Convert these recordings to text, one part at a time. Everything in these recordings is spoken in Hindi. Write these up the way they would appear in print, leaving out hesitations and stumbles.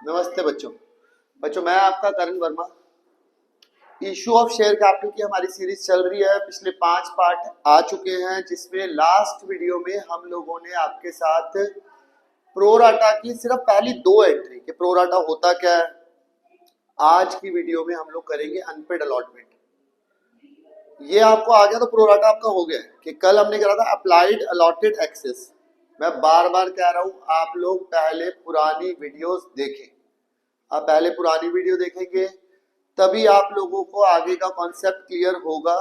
नमस्ते बच्चों। बच्चों मैं आपका Karan Verma. Issue of share capital की हमारी सीरीज चल रही है। पिछले 5 पार्ट आ चुके हैं, जिसमें लास्ट वीडियो में हम लोगों ने आपके साथ प्रोराटा की सिर्फ पहली 2 एंट्री के प्रोराटा होता क्या है, आज की वीडियो में हम लोग करेंगे अनपेड अलॉटमेंट। ये आपको आ गया तो प्रोराटा आपका हो गया कि कल हमने करा था अप्लाइड अलॉटेड एक्सेस। मैं बार बार कह रहा हूं, आप लोग पहले पुरानी वीडियोस देखें। आप पहले पुरानी वीडियो देखेंगे तभी आप लोगों को आगे का कॉन्सेप्ट क्लियर होगा।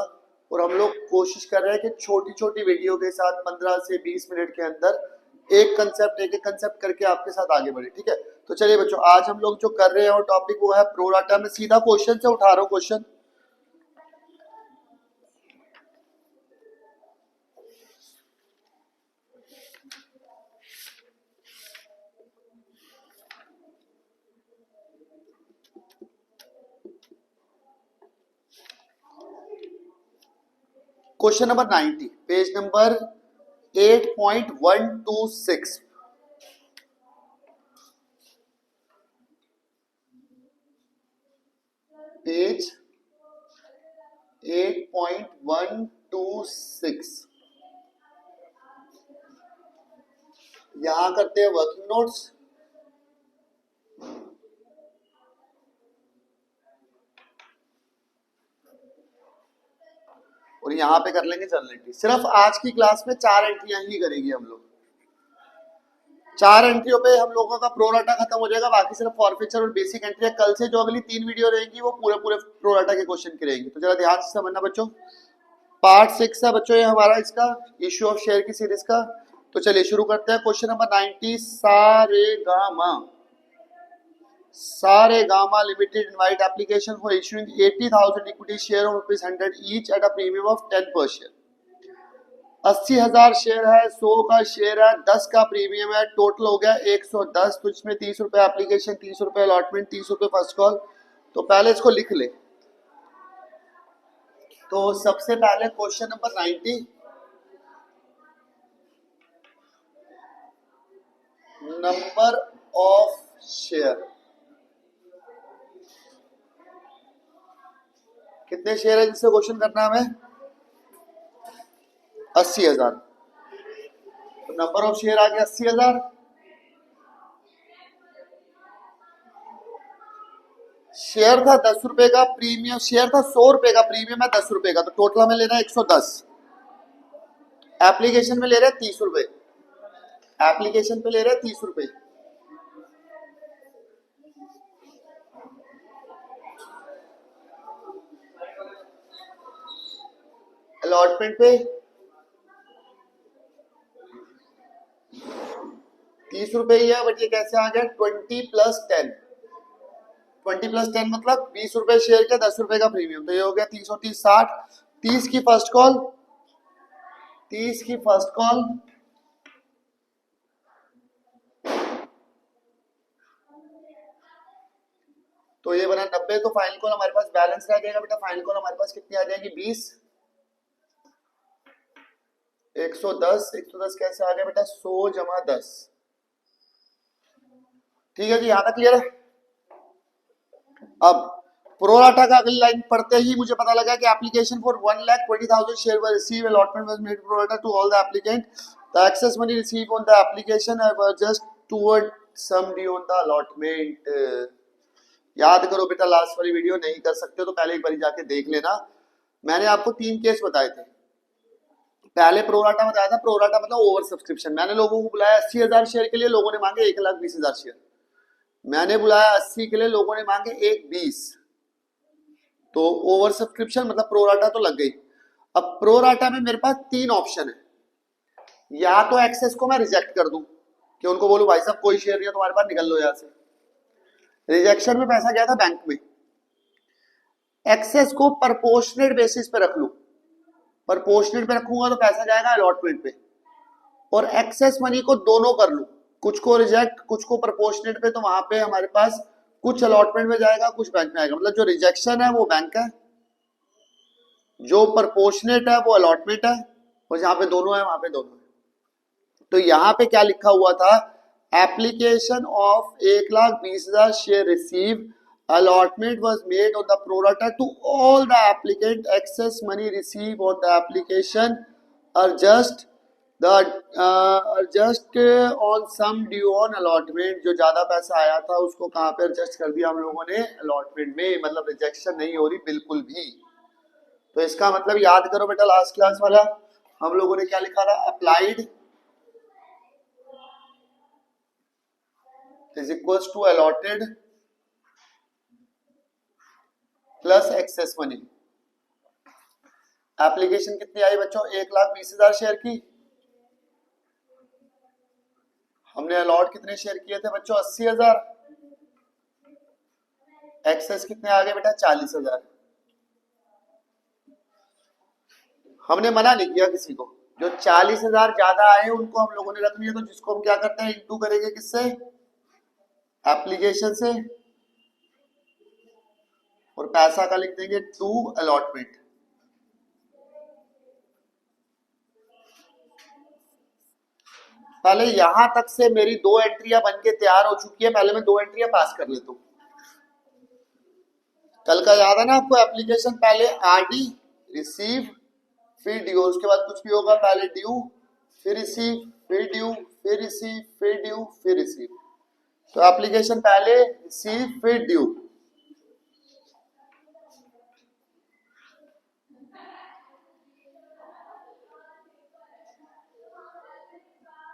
और हम लोग कोशिश कर रहे हैं कि छोटी छोटी वीडियो के साथ 15 से 20 मिनट के अंदर एक कंसेप्ट करके आपके साथ आगे बढ़े। ठीक है, तो चलिए बच्चों, आज हम लोग जो कर रहे हैं और टॉपिक वो है प्रोराटा। मैं सीधा क्वेश्चन से उठा रहा हूँ। Question question number 90, page number 8.126। Page 8.126। यहां करते हैं वर्किंग नोट्स। और यहाँ पे कर लेंगे जर्नल एंट्री। सिर्फ आज की क्लास में 4 एंट्रियां ही करेंगे हम लोग। 4 एंट्रियों पे हम लोगों का प्रोराटा खत्म हो जाएगा। बाकी सिर्फ फॉरफीचर और बेसिक एंट्री। कल से जो अगली 3 वीडियो रहेंगी वो पूरे प्रोराटा के क्वेश्चन की रहेंगी। तो जरा ध्यान से समझना बच्चों। पार्ट 6 है बच्चों ये हमारा, इसका इश्यू ऑफ शेयर की सीरीज का। तो चलिए शुरू करते हैं। Question number 90, Saregama Limited invite application for issuing 80,000 equity share of ₹100 each at a premium of 10 per share। 80,000 share है, 100 का शेयर है, 10 का प्रीमियम है, टोटल हो गया 110। तो इसमें 30 रुपए एप्लीकेशन, 30 रुपए अलॉटमेंट, 30 रुपए फर्स्ट कॉल। तो पहले इसको लिख ले। तो सबसे पहले question number 90, number of share. कितने शेयर है जिससे क्वेश्चन करना है हमें? 80,000। तो नंबर ऑफ शेयर आ गया 80,000। शेयर था 10 रुपए का, प्रीमियम शेयर था 100 रुपए का, प्रीमियम है 10 रुपए का। तो टोटल हमें लेना है 110। एप्लीकेशन में ले रहे हैं 30 रुपए। एप्लीकेशन पे ले रहे हैं 30 रुपए। अलॉटमेंट पे 30 रुपए ही है, बट ये कैसे आ गया? 20 + 10। 20 + 10 मतलब 20 रुपए शेयर के, 10 रुपए का प्रीमियम। तो ये हो गया 30 और 30 60। 30 की फर्स्ट कॉल, 30 की फर्स्ट कॉल, तो ये बना 90। तो फाइनल कॉल हमारे पास बैलेंस रह जाएगा बेटा। फाइनल कॉल हमारे पास कितनी आ जाएगी? 20। 110 110 कैसे आ गया बेटा? 100 + 10। ठीक है जी, यहां तक क्लियर है। अब प्रोराटा का अगली लाइन पढ़ते ही मुझे पता लगा कि application for 1,20,000 share were received, allotment was made pro rata to all the applicant, the excess money received on the application were just toward some due on the allotment. याद करो बेटा, लास्ट वाली वीडियो नहीं कर सकते तो पहले एक बार जाके देख लेना। मैंने आपको 3 केस बताए थे। पहले प्रोराटा बताया था। प्रोराटा मतलब ओवर सब्सक्रिप्शन। मैंने लोगों को बुलाया 80,000 शेयर के लिए, लोगों ने मांगे 1,20,000 शेयर। मैंने बुलाया 80 के लिए, लोगों ने मांगे 1,20। तो ओवर सब्सक्रिप्शन मतलब प्रोराटा तो लग गई। अब प्रोराटा में मेरे पास 3 ऑप्शन है। या तो एक्सेस को मैं रिजेक्ट कर दूं कि उनको बोलूं भाई साहब कोई शेयर नहीं है तुम्हारे पास, निकल लो यहां से। रिजेक्शन में पैसा गया था बैंक में। एक्सेस को प्रपोर्शनेट बेसिस पे रख लूं। प्रपोर्शनेट पे रखूंगा तो पैसा जाएगा अलॉटमेंट पे। और एक्सेस मनी को दोनों कर लूं, कुछ को रिजेक्ट कुछ को प्रपोर्शनेट पे। तो वहां पे हमारे पास कुछ अलॉटमेंट में जाएगा, कुछ बैंक में आएगा। मतलब जो रिजेक्शन है वो बैंक है, जो प्रपोर्शनेट है वो अलॉटमेंट है, और जहां पे दोनों है वहां पे दोनों है। तो यहां पे क्या लिखा हुआ था? application of 1,20,000 share received, allotment was made on the pro rata to all the applicant. Excess money received on the application are just on some due on allotment. जो ज्यादा पैसा आया था उसको कहाँ पे एडजस्ट कर दिया हम लोगों ने? अलॉटमेंट में। मतलब रिजेक्शन नहीं हो रही बिल्कुल भी। तो इसका मतलब याद करो बेटा, लास्ट क्लास वाला हम लोगों ने क्या लिखा था? Applied is equals to allotted plus excess money. Application कितनी आई बच्चों? 1,20,000 शेयर की। हमने अलॉट कितने शेयर किए थे बच्चों? 80,000। एक्सेस कितने आ गए बेटा? 40,000। हमने मना नहीं किया किसी को। जो 40,000 ज्यादा आए उनको हम लोगों ने रखनी है, तो जिसको हम क्या करते हैं? इंटू करेंगे किससे? एप्लीकेशन से, और पैसा का लिख देंगे टू अलॉटमेंट। पहले यहां तक से मेरी 2 एंट्रियां बन के तैयार हो चुकी है। पहले मैं 2 एंट्रियां पास कर लेता हूं। कल का याद है ना आपको? एप्लीकेशन पहले आरडी, रिसीव, फिर ड्यू। उसके बाद कुछ भी होगा, पहले ड्यू, फिर रिसीव, फिर ड्यू, फिर रिसीव, फिर ड्यू, फिर रिसीव। तो एप्लीकेशन पहले, रिसीव, फिर ड्यू।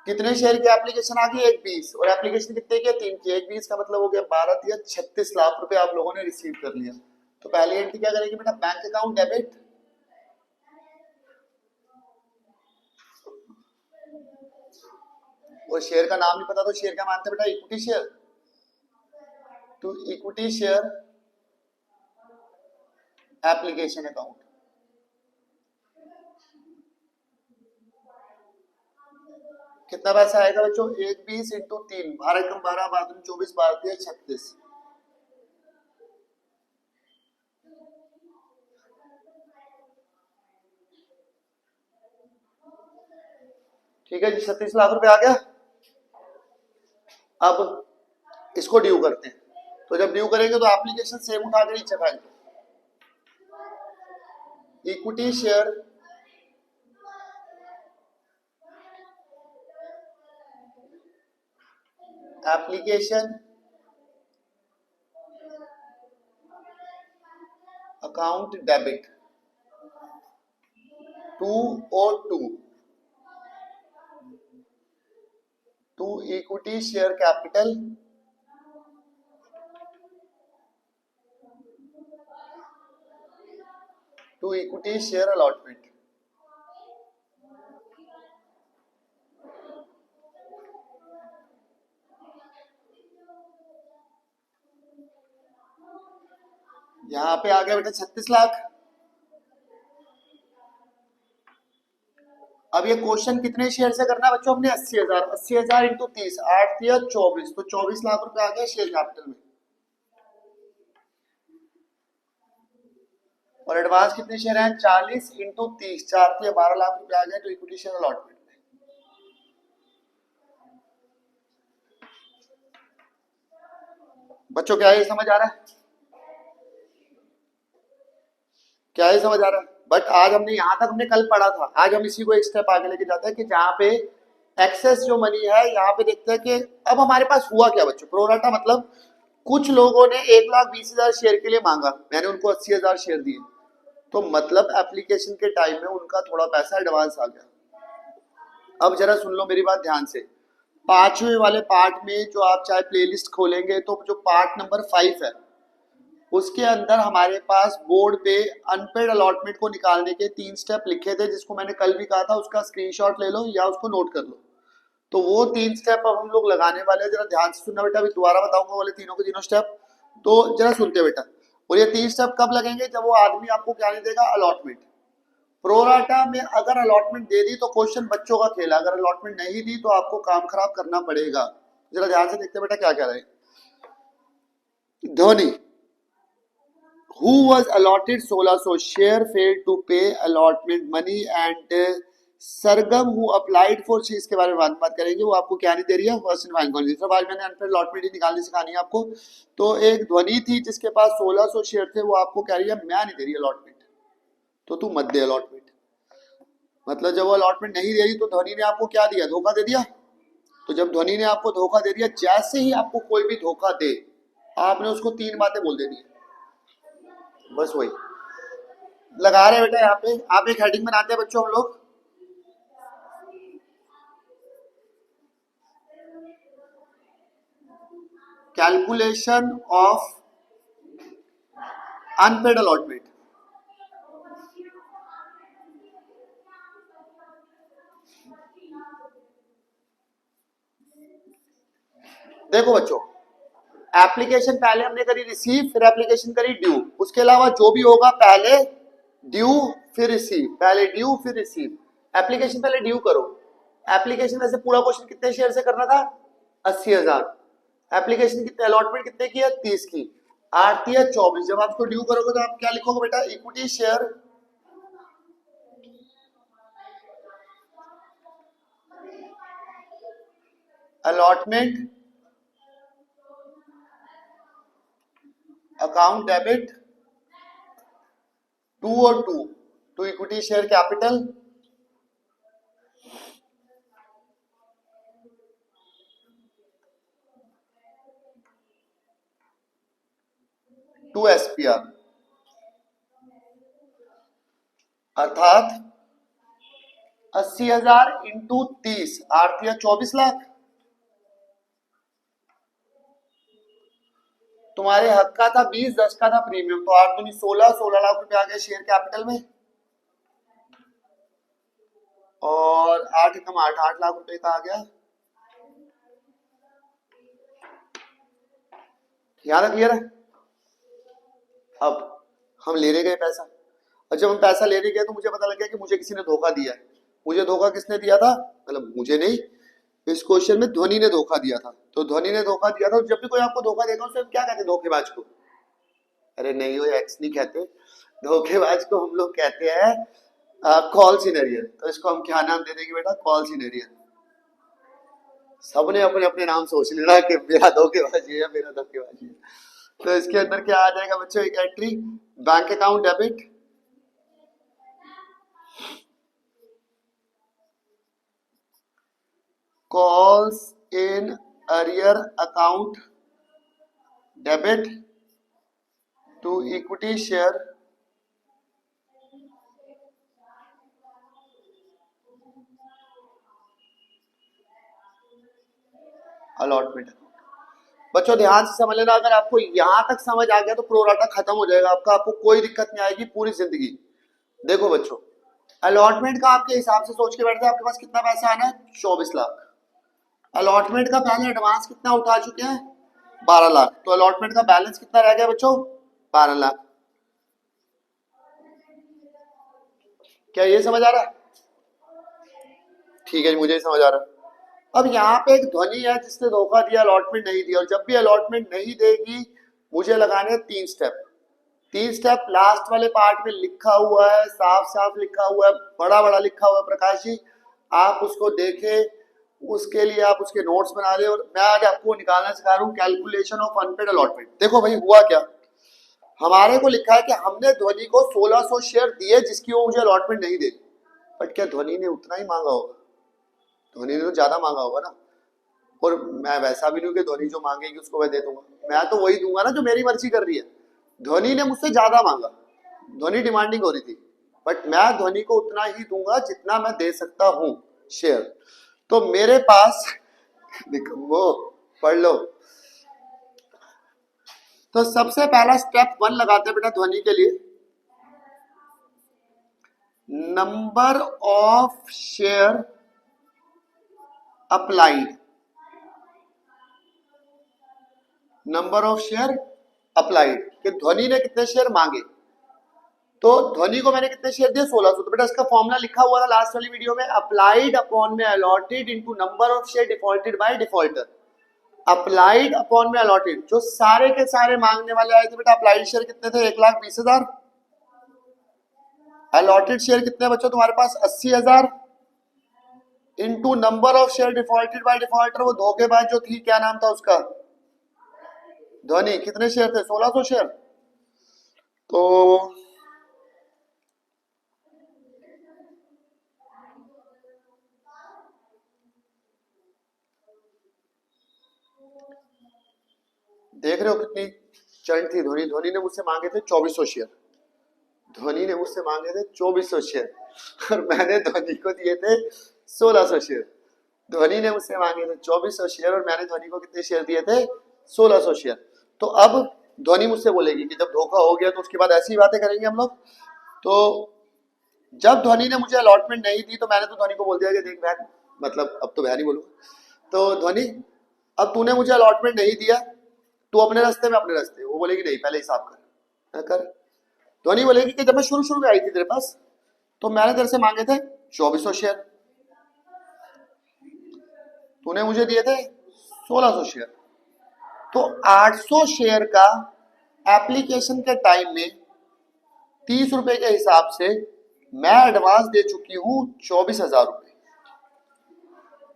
कितने शेयर की एप्लीकेशन आ गई? 1,20। और एप्लीकेशन कितने की? 3 की। 1,20 का मतलब हो गया 12 या 36 लाख रुपए आप लोगों ने रिसीव कर लिया। तो पहली एंट्री क्या करेंगे बेटा? बैंक अकाउंट डेबिट, और शेयर का नाम नहीं पता तो शेयर क्या मानते हैं बेटा? Equity share. To equity share application account. कितना पैसा आएगा बच्चों? 1,20 इंटू 3, 12 कम 12, 12 24, 12 36। ठीक है जी, 36 लाख रुपए आ गया। अब इसको ड्यू करते हैं। तो जब ड्यू करेंगे तो एप्लीकेशन सेम उठा के नीचे फेंक दो। Equity share application account debit 202 to equity share capital to equity share allotment. यहां पे आ गया बेटा 36 लाख। अब ये क्वेश्चन कितने शेयर से करना है बच्चों? हमने 80,000। 80,000 इंटू 30, 8 या 24, तो 24 लाख रुपए आ गए शेयर कैपिटल में। और एडवांस कितने शेयर हैं? 40 इंटू 30, 4 या 12 लाख रुपए आ गए तो इक्विटी शेयर अलॉटमेंट में। बच्चों क्या ये समझ आ रहा है? क्या ये समझ आ रहा है? बट आज हमने यहां तक हमने कल पढ़ा था। आज हम इसी को एक स्टेप आगे लेके जाते हैं कि जहां पे एक्सेस जो मनी है, यहाँ पे देखते हैं कि अब हमारे पास हुआ क्या बच्चों? प्रोराटा मतलब कुछ लोगों ने 1,20,000 शेयर के लिए मांगा, मैंने उनको 80,000 शेयर दिए, तो मतलब एप्लीकेशन के टाइम में उनका थोड़ा पैसा एडवांस आ गया। अब जरा सुन लो मेरी बात ध्यान से। 5वें वाले पार्ट में जो आप चाहे प्लेलिस्ट खोलेंगे तो जो पार्ट नंबर 5 है उसके अंदर हमारे पास बोर्ड पे अनपेड अलॉटमेंट को निकालने के 3 स्टेप लिखे थे, जिसको मैंने कल भी कहा था। उसका स्क्रीनशॉट ले लो या उसको नोट कर लो। तो वो 3 स्टेप अब हम लोग लगाने वाले हैं। जरा ध्यान से सुनना बेटा, अभी दोबारा बताऊंगा वाले तीनों के तीनों स्टेप, तो जरा सुनते बेटा। और ये 3 स्टेप कब लगेंगे? जब वो आदमी आपको क्या नहीं देगा? अलॉटमेंट। प्रोराटा में अगर अलॉटमेंट दे दी तो क्वेश्चन बच्चों का खेला, अगर अलॉटमेंट नहीं दी तो आपको काम खराब करना पड़ेगा। जरा ध्यान से देखते बेटा क्या कह रहे हैं। Dhoni who was allotted 1,600 share failed to pay allotment money and Sargam who applied for चीज के बारे में बात करेंगे, वो आपको क्या नहीं दे रही है, फर्स्ट एंड फाइन कॉन्सेप्ट। आज मैंने अनपेड अलॉटमेंट निकालनी सिखानी है आपको। तो एक ध्वनि थी जिसके पास 1600 शेयर थे, वो आपको कह रही है मैं नहीं दे रही अलॉटमेंट, तो तू मत दे अलॉटमेंट। मतलब जब वो अलॉटमेंट नहीं दे रही तो ध्वनि ने आपको क्या दिया, धोखा दे दिया। तो जब ध्वनि ने आपको धोखा दे दिया, जैसे ही आपको कोई भी धोखा दे, आपने उसको 3 बातें बोल देनी है, बस वही लगा रहे बेटा। यहाँ पे आप एक हेडिंग बनाते हैं बच्चों हम लोग, कैलकुलेशन ऑफ अनपेड अलॉटमेंट। देखो बच्चों, एप्लीकेशन पहले हमने करी रिसीव, फिर एप्लीकेशन करी ड्यू। उसके अलावा जो भी होगा पहले ड्यू फिर रिसीव, पहले ड्यू फिर रिसीव। एप्लीकेशन पहले ड्यू करो। एप्लीकेशन वैसे पूरा क्वेश्चन कितने शेयर से करना था, 80,000। एप्लीकेशन कितने, अलॉटमेंट कितने की है, 30 की। आती है 24। जब आप इसको ड्यू करोगे तो आप क्या लिखोगे बेटा, equity share allotment account debit to और to equity share capital to SPR, अर्थात 80,000 इंटू 30 आरती है 24 लाख। तुम्हारे हक का था 20, 10 का था प्रीमियम, तो 8 दूनी 16, 16 लाख रुपए आ गए शेयर कैपिटल में। और 8 कम 8, 8 लाख रुपए का आ गया। याद क्लियर है। अब हम लेने गए पैसा, और जब हम पैसा लेने गए तो मुझे पता लग गया कि मुझे किसी ने धोखा दिया है। मुझे धोखा किसने दिया था, मतलब मुझे नहीं, इस क्वेश्चन में ध्वनि ने धोखा दिया था। तो ध्वनि ने धोखा दिया था। जब भी कोई आपको धोखा देगा उसे क्या कहते हैं, धोखेबाज को। अरे नहीं, वो एक्स नहीं कहते, धोखेबाज को हम लोग कहते हैं कॉल सिनेरियन। तो इसको हम क्या नाम दे देंगे बेटा, कॉल सिनेरियन। सबने अपने अपने नाम सोच लेना कि मेरा धोखेबाजी है, मेरा धोखेबाजी है। तो इसके अंदर क्या आ जाएगा बच्चों, एक entry bank account debit, calls in arrear account debit to equity share allotment। बच्चों ध्यान से समझ लेना, अगर आपको यहां तक समझ आ गया तो प्रोराटा खत्म हो जाएगा आपका, आपको कोई दिक्कत नहीं आएगी पूरी जिंदगी। देखो बच्चों, अलॉटमेंट का आपके हिसाब से सोच के बैठते हैं, आपके पास कितना पैसा आना है, 24 लाख। अलॉटमेंट का पहले एडवांस कितना उठा चुके हैं, 12 लाख। तो अलॉटमेंट का बैलेंस कितना रह गया बच्चों, 12 लाख। क्या ये समझ आ रहा है, ठीक है, मुझे ही समझ आ रहा है। अब यहाँ पे एक ध्वनि है जिसने धोखा दिया, अलॉटमेंट नहीं दिया। और जब भी अलॉटमेंट नहीं देगी मुझे लगाने 3 स्टेप। 3 स्टेप लास्ट वाले पार्ट में लिखा हुआ है, साफ साफ लिखा हुआ है, बड़ा बड़ा लिखा हुआ है प्रकाश जी, आप उसको देखें, उसके लिए आप उसके नोट्स बना ले। और मैं आज आपको निकालना सिखा रहा हूँ कैलकुलेशन ऑफ अनपेड अलॉटमेंट। देखो भाई हुआ क्या, हमारे को लिखा है कि हमने ध्वनि को 1600 शेयर दिए जिसकी वो मुझे अलॉटमेंट नहीं दे। बट क्या ध्वनि ने उतना ही मांगा होगा, ध्वनि ने तो ज्यादा मांगा होगा ना। और मैं वैसा भी नहीं कि ध्वनि जो मांगेगी उसको मैं दे दूंगा, मैं तो वही दूंगा ना जो मेरी मर्जी कर रही है। ध्वनि ने मुझसे ज्यादा मांगा, ध्वनि डिमांडिंग हो रही थी, बट मैं ध्वनि को उतना ही दूंगा जितना मैं दे सकता हूं शेयर। तो मेरे पास देखो वो पढ़ लो। तो सबसे पहला स्टेप 1 लगाते हैं बेटा ध्वनि के लिए, number of share applied, number of share applied कि ध्वनि ने कितने शेयर मांगे। तो ध्वनि को मैंने कितने शेयर दिए, 1600। तो बेटा इसका फॉर्मूला लिखा हुआ था लास्ट वाली वीडियो में, अप्लाइड अपॉन में allotted into number of share defaulted by defaulter. Applied upon में अलॉटेड, जो सारे के सारे मांगने वाले आए थे बेटा, अप्लाइड शेयर कितने थे, 1,20,000। अलॉटेड शेयर कितने बच्चों तुम्हारे पास, 80,000। Into number of share defaulted by defaulter. वो धोखेबाज जो थी, क्या नाम था उसका, ध्वनि, कितने शेयर थे, 1600 शेयर। तो देख रहे हो कितनी चंट थी ध्वनि। ध्वनि ने मुझसे मांगे थे 2400 शेयर। ध्वनि ने मुझसे मांगे थे 2400 शेयर और मैंने ध्वनि को दिए थे 1600 शेयर। ध्वनि ने मुझसे मांगे थे 2400 शेयर और मैंने ध्वनि को कितने शेयर दिए थे, 1600 शेयर। तो अब ध्वनि मुझसे बोलेगी कि जब धोखा हो गया तो उसके बाद ऐसी बातें करेंगे हम लोग। तो जब ध्वनि ने मुझे अलॉटमेंट नहीं दी तो मैंने तो ध्वनि को बोल दिया कि देख बहन, मतलब अब तो बहन ही बोलूंगा, तो ध्वनि अब तूने मुझे अलॉटमेंट नहीं दिया, तू अपने रास्ते में अपने रास्ते। वो बोलेगी नहीं, पहले हिसाब कर। मैं कर। ध्वनि बोलेगी कि जब मैं शुरू शुरू में आई थी तेरे पास तो मैंने तेरे से मांगे थे 2400 शेयर, तूने मुझे दिए थे 1600 शेयर। तो 800 शेयर का एप्लीकेशन के टाइम में 30 रुपए के हिसाब से मैं एडवांस दे चुकी हूं 24,000 रुपए।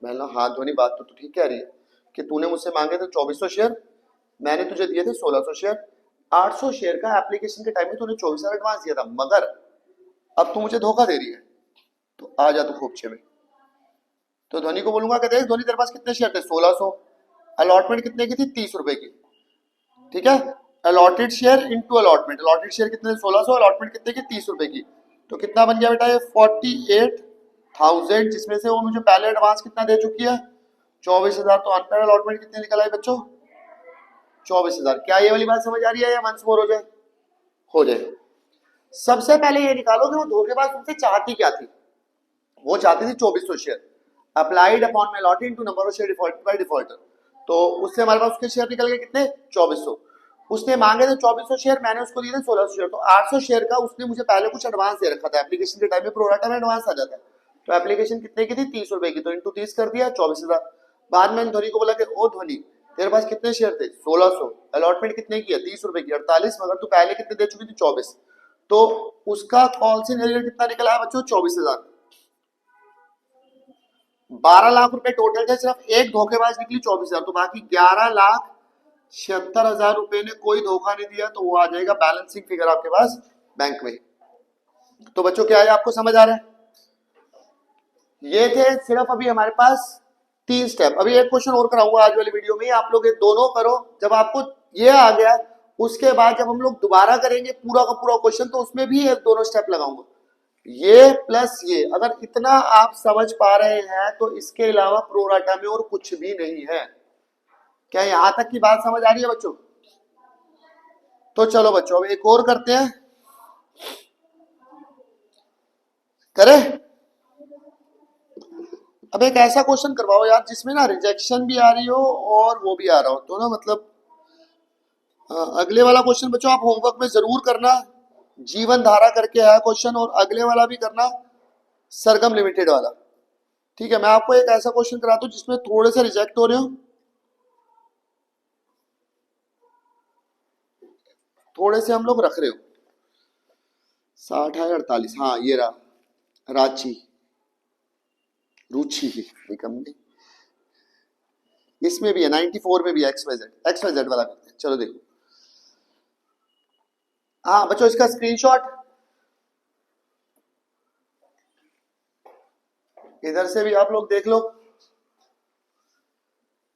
मैं हाँ ध्वनि, बात तो ठीक कह रही है कि तूने मुझसे मांगे थे 2400 शेयर, मैंने तुझे दिए थे 1600 शेयर। 800 शेयर का एप्लीकेशन के टाइम में तूने 24,000 एडवांस दिया था, मगर अब तू मुझे धोखा दे रही है, तो आ जा तू खोपचे में। तो ध्वनि को बोलूंगा कि देख ध्वनि, तेरे पास कितने शेयर थे, 1600। अलॉटमेंट कितने की थी, 30 रुपए की, ठीक है। Allotted share into allotment, allotted share कितने, 1600, अलॉटमेंट कितने की, 30 रुपए की। तो कितना बन गया बेटा, ये 48,000, जिसमें से वो मुझे पहले एडवांस कितना दे चुकी है, 24,000। तो अनपेड अलॉटमेंट कितने निकल आए बच्चों, 24,000। क्या ये वाली बात समझ आ रही है या वंस मोर हो जाए। सबसे पहले ये निकालो कि वो धोखेबाज तुमसे चाहती क्या थी। वो चाहती थी 2400 share applied upon my lot into number of share defaulted by defaulter. तो उससे हमारे पास उसके शेयर निकल गए कितने, 2400। उसने मांगे थे 2400 शेयर, मैंने उसको दिए थे 1600 शेयर। तो 800 शेयर का उसने मुझे पहले कुछ एडवांस दे रखा था, एप्लीकेशन के टाइम में प्रोराटा में एडवांस आ जाता है। तो एप्लीकेशन कितने की थी, 30 रुपए की, तो इंटू 30 कर दिया, 24,000। बाद में ध्वनि को बोला कि ओ ध्वनि, तेरे पास कितने शेयर थे, 1600। अलॉटमेंट कितने की है, 30 रुपए की, 48, मगर तू पहले कितने दे चुकी थी, 24। तो उसका कॉल से कितना निकला है बच्चों, 24,000। 12 लाख रुपए टोटल थे, सिर्फ एक धोखेबाज निकली 24,000। तो बाकी 11,76,000 रुपए ने कोई धोखा नहीं दिया। तो वो आ जाएगा बैलेंसिंग फिगर आपके पास बैंक में। तो बच्चों क्या है, आपको समझ आ रहा है। ये थे सिर्फ अभी हमारे पास 3 स्टेप। अभी एक क्वेश्चन और कराऊंगा आज वाली वीडियो में, आप लोग ये दोनों करो। जब आपको ये आ गया, उसके बाद जब हम लोग दोबारा करेंगे पूरा का पूरा क्वेश्चन, तो उसमें भी ये दोनों स्टेप लगाऊंगा, ये प्लस ये। अगर इतना आप समझ पा रहे हैं तो इसके अलावा प्रोराटा में और कुछ भी नहीं है। क्या यहां तक की बात समझ आ रही है बच्चों। तो चलो बच्चों, अब एक और करते हैं, करें। अब एक ऐसा क्वेश्चन करवाओ यार जिसमें ना रिजेक्शन भी आ रही हो और वो भी आ रहा हो, तो ना मतलब अगले वाला क्वेश्चन बच्चों आप होमवर्क में जरूर करना। जीवन धारा करके आया क्वेश्चन, और अगले वाला भी करना, सरगम लिमिटेड वाला। ठीक है, मैं आपको एक ऐसा क्वेश्चन कराता हूं जिसमें थोड़े से रिजेक्ट हो रहे हो, थोड़े से हम लोग रख रहे हो। 60 है 48, हाँ ये रहा, रांची, रुचि निकम्मी। इसमें भी है 94 में भी एक्स वाई जेड वाला करते हैं। चलो देखो, हाँ बच्चों इसका स्क्रीनशॉट इधर से भी आप लोग देख लो,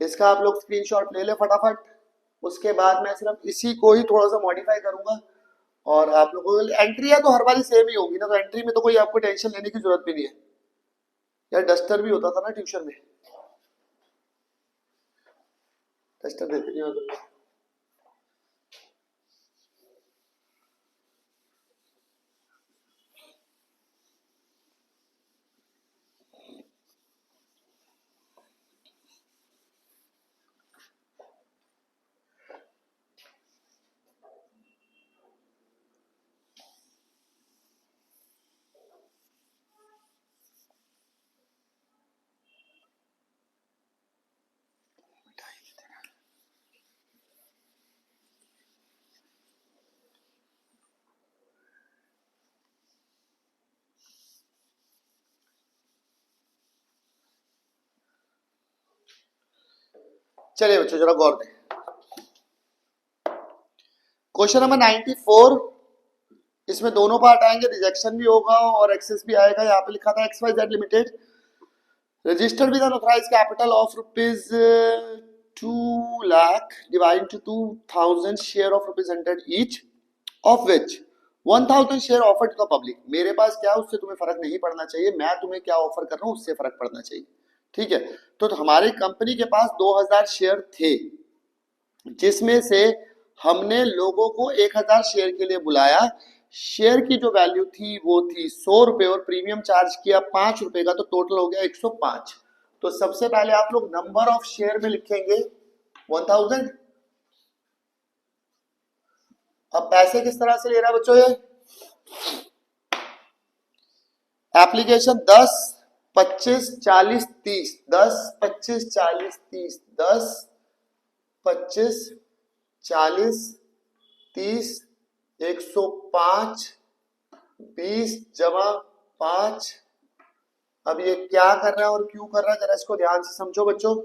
इसका आप लोग स्क्रीनशॉट ले ले फटाफट। उसके बाद मैं सिर्फ इसी को ही थोड़ा सा मॉडिफाई करूंगा, और आप लोगों को एंट्री है तो हर बारी सेम ही होगी ना, तो एंट्री में तो कोई आपको टेंशन लेने की जरूरत भी नहीं है। यार डस्टर भी होता था ना ट्यूशन में, डस्टर देते नहीं होता। चलिए बच्चों जरा गौर दें। क्वेश्चन नंबर 94, इसमें दोनों पार्ट आएंगे, रिजेक्शन भी होगा और एक्सेस भी आएगा। यहाँ पे लिखा था XYZ limited registered with an authorised capital of rupees 2 lakh divide to 2000 share of rupees 100 each, of which 1000 share offer to the public. मेरे पास क्या उससे तुम्हें फर्क नहीं पड़ना चाहिए, मैं तुम्हें क्या ऑफर कर रहा हूँ उससे फर्क पड़ना चाहिए। ठीक है, तो हमारी कंपनी के पास 2000 शेयर थे, जिसमें से हमने लोगों को 1000 शेयर के लिए बुलाया। शेयर की जो वैल्यू थी वो थी 100 रुपए और प्रीमियम चार्ज किया 5 रुपए का, तो टोटल हो गया 105। तो सबसे पहले आप लोग नंबर ऑफ शेयर में लिखेंगे 1000। अब पैसे किस तरह से ले रहा है बच्चों, ये एप्लीकेशन 10 25 40 30, 10 25 40 30, 10 25 40 30, 105 20 जमा 5। अब ये क्या कर रहा है और क्यों कर रहा है, जरा इसको ध्यान से समझो बच्चों।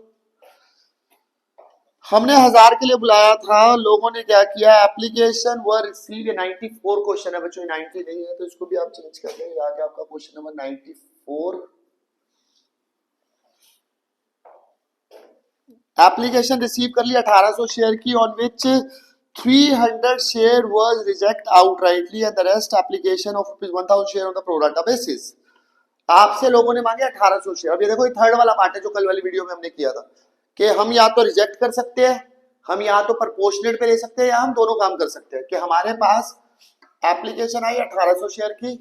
हमने 1000 के लिए बुलाया था, लोगों ने क्या किया, एप्लीकेशन वर रिसीव। 94 क्वेश्चन है बच्चों, 90 नहीं है, तो इसको भी आप चेंज कर दें। आगे आपका क्वेश्चन नंबर 94। एप्लीकेशन रिसीव कर ली 1800 शेयर की, on which 300 share was reject outrightly and the rest application of ₹1000 share on the product basis. आपसे लोगों ने मांगे 1800 शेयर। अब ये देखो, ये थर्ड वाला पार्ट है जो कल वाली वीडियो में हमने किया था कि हम या तो रिजेक्ट कर सकते हैं, हम या तो प्रपोर्शनेट पे ले सकते हैं, या हम दोनों काम कर सकते हैं। कि हमारे पास एप्लीकेशन आई 1800 शेयर की,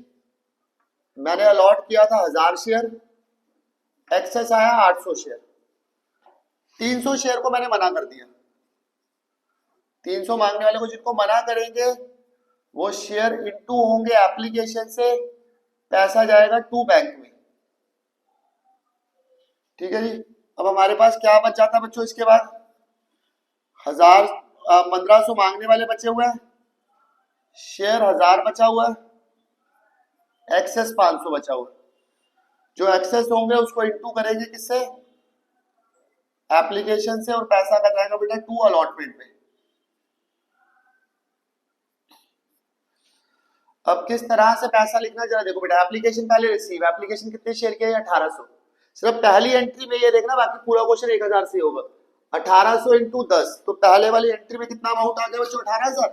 मैंने अलॉट किया था 1000 शेयर, एक्सेस आया 800 शेयर, 300 शेयर को मैंने मना कर दिया। 300 मांगने वाले को जिनको मना करेंगे वो शेयर इनटू होंगे एप्लीकेशन से, पैसा जाएगा टू बैंक में। ठीक है जी। अब हमारे पास क्या बच जाता बच्चों, इसके बाद 1500 मांगने वाले बचे हुए हैं, शेयर 1000 बचा हुआ है, एक्सेस 500 बचा हुआ है। जो एक्सेस होंगे उसको इनटू करेंगे किससे, एप्लीकेशन से, और पैसा का जाएगा बेटा टू अलॉटमेंट में। अब किस तरह से पैसा लिखना जरा देखो बेटा। एप्लीकेशन पहले रिसीव, एप्लीकेशन कितने शेयर के, 1800। सिर्फ पहली एंट्री में ये देखना, बाकी पूरा क्वेश्चन 1000 से होगा। 1800 इंटू 10, तो पहले वाली एंट्री में कितना अमाउंट आ गया बच्चों, 18000।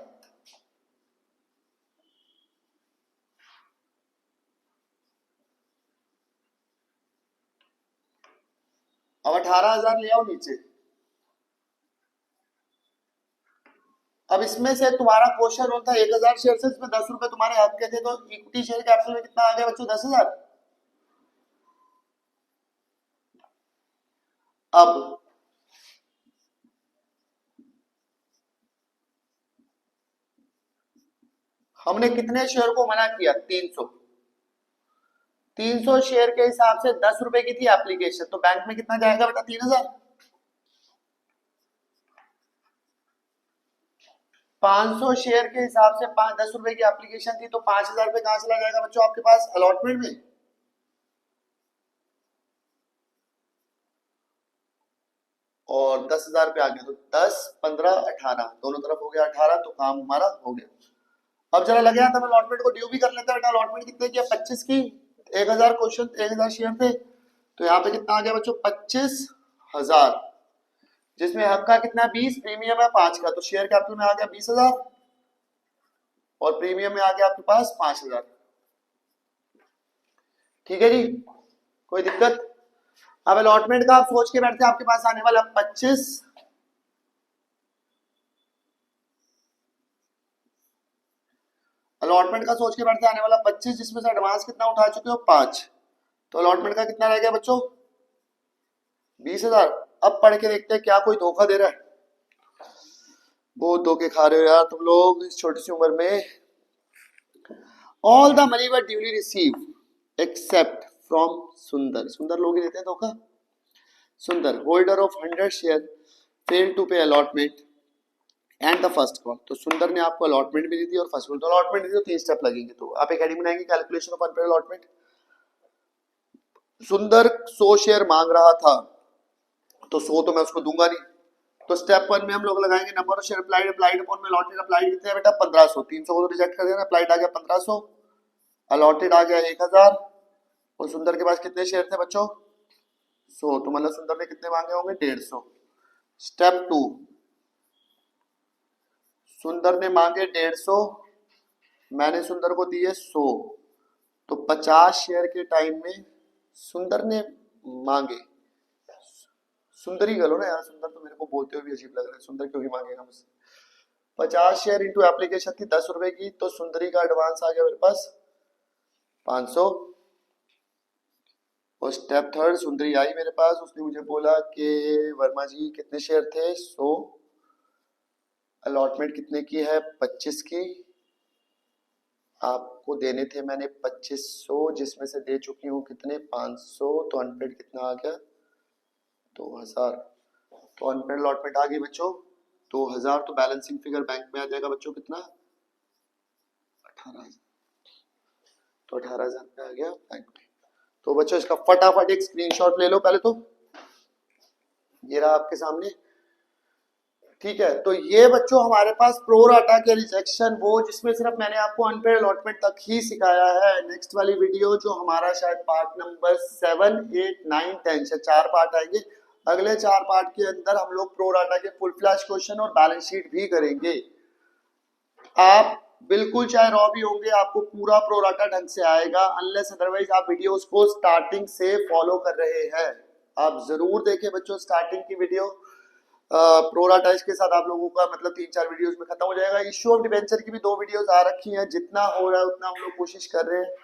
अब 18000 ले आओ नीचे। अब इसमें से तुम्हारा क्वेश्चन होता है 1000 शेयर से, इसमें 10 रुपए तुम्हारे हक के थे, तो इक्विटी शेयर कैपिटल में कितना आ गया बच्चों, 10,000। अब हमने कितने शेयर को मना किया, 300। 300 शेयर के हिसाब से 10 रुपए की थी एप्लीकेशन, तो बैंक में कितना जाएगा बेटा, 3000। 500 शेयर के हिसाब से 10 रुपए की एप्लीकेशन थी, तो 5000 रुपए कहां चला जाएगा बच्चों आपके पास अलॉटमेंट में। और 10,000 रुपए आ गया, तो 10 15 18 दोनों तरफ हो गया 18, तो काम हमारा हो गया। अब जरा लगे हाथ हम अलॉटमेंट को ड्यू भी कर लेते हैं बेटा। अलॉटमेंट कितने की, 25 की, 1000 क्वेश्चन, 1000 शेयर थे, तो यहाँ पे कितना आ गया बच्चों, 25,000, जिसमें हक का कितना 20, प्रीमियम है 5 का, तो शेयर कैपिटल में आ गया 20,000 और प्रीमियम में आ गया आपके पास 5,000। ठीक है जी, कोई दिक्कत। अब अलॉटमेंट का आप सोच के बैठते, आपके पास आने वाला 25, अलॉटमेंट का सोच के बैठते आने वाला 25, जिसमें से एडवांस कितना उठा चुके हो, 5, तो अलॉटमेंट का कितना रह गया बच्चों, 20,000। अब पढ़ के देखते हैं क्या कोई धोखा दे रहा है। बहुत धोखे खा रहे हो यार तुम लोग इस छोटी सी उम्र में। All the money were duly receive except from Sundar. सुंदर लोग ही देते हैं धोखा। Sundar holder of 100 share fail to pay allotment and the first call. तो सुंदर ने आपको अलॉटमेंट भी दी थी और फर्स्ट कॉल। तो अलॉटमेंट दी तो 3 स्टेप लगेंगे, तो आप एकेडमी बनाएंगे कैलकुलेशन ऑफ अनपेड अलॉटमेंट। सुंदर 100 शेयर मांग रहा था, तो 100 तो मैं उसको दूंगा नहीं, तो स्टेप 1 में हम लोग लगाएंगे number of share applied, applied upon में अलॉटेड, अप्लाइड कितने है बेटा 1500, 300 को तो रिजेक्ट कर देना, अप्लाइड आ गया 1500, अलॉटेड आ गया 1000, और सुंदर के पास कितने शेयर थे बच्चों 100, तो मतलब सुंदर ने कितने मांगे होंगे 150। स्टेप 2, सुंदर ने मांगे 150, मैंने सुंदर को दिए 100, तो 50 शेयर के टाइम में सुंदर ने मांगे, सुंदर ही गलो ना यार, सुंदर तो मेरे को बोलते हुए भी अजीब लग रहा है, सुंदर क्यों ही मांगेगा मुझसे। 50 शेयर इंटू एप्लीकेशन थी 10 रुपए की, तो सुंदरी का एडवांस आ गया मेरे पास 500। और स्टेप 3 सुंदरी आई मेरे पास, उसने मुझे बोला कि वर्मा जी कितने शेयर थे 100, अलॉटमेंट कितने की है 25 की, आपको देने थे मैंने 2500, जिसमें से दे चुकी हूँ कितने 500, तो अनपेड कितना आ गया 2000, तो अनपेड अलॉटमेंट आ गई बच्चों 2000, तो बैलेंसिंग फिगर बैंक में आ जाएगा बच्चों कितना 18,000, तो 18,000 पे आ गया बैंक में। तो बच्चों इसका फटाफट एक स्क्रीनशॉट ले लो पहले तो, ये रहा आपके सामने, ठीक है। तो ये बच्चों हमारे पास प्रो राटा के रिजेक्शन, वो जिसमें सिर्फ मैंने आपको अनपेड अलॉटमेंट तक ही सिखाया है। नेक्स्ट वाली वीडियो जो हमारा शायद पार्ट नंबर 7, 8, 9, 10 से 4 पार्ट आएंगे, अगले 4 पार्ट के अंदर हम लोग प्रो राटा के फुल फ्लैश क्वेश्चन और बैलेंस शीट भी करेंगे। आप बिल्कुल चाहे रॉ भी होंगे, आपको पूरा प्रो राटा ढंग से आएगा, अनलेस अदरवाइज आप वीडियोस को स्टार्टिंग से फॉलो कर रहे हैं। आप जरूर देखें बच्चों स्टार्टिंग की वीडियो, प्रो राटा के साथ आप लोगों का मतलब 3-4 वीडियोस में खत्म हो जाएगा। इश्यू ऑफ डिबेंचर की भी 2 वीडियोस आ रखी हैं, जितना हो रहा है उतना हम लोग कोशिश कर रहे हैं।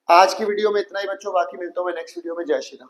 आज की वीडियो में इतना ही बच्चों, बाकी मिलता हूं मैं नेक्स्ट वीडियो में। जय श्री राम।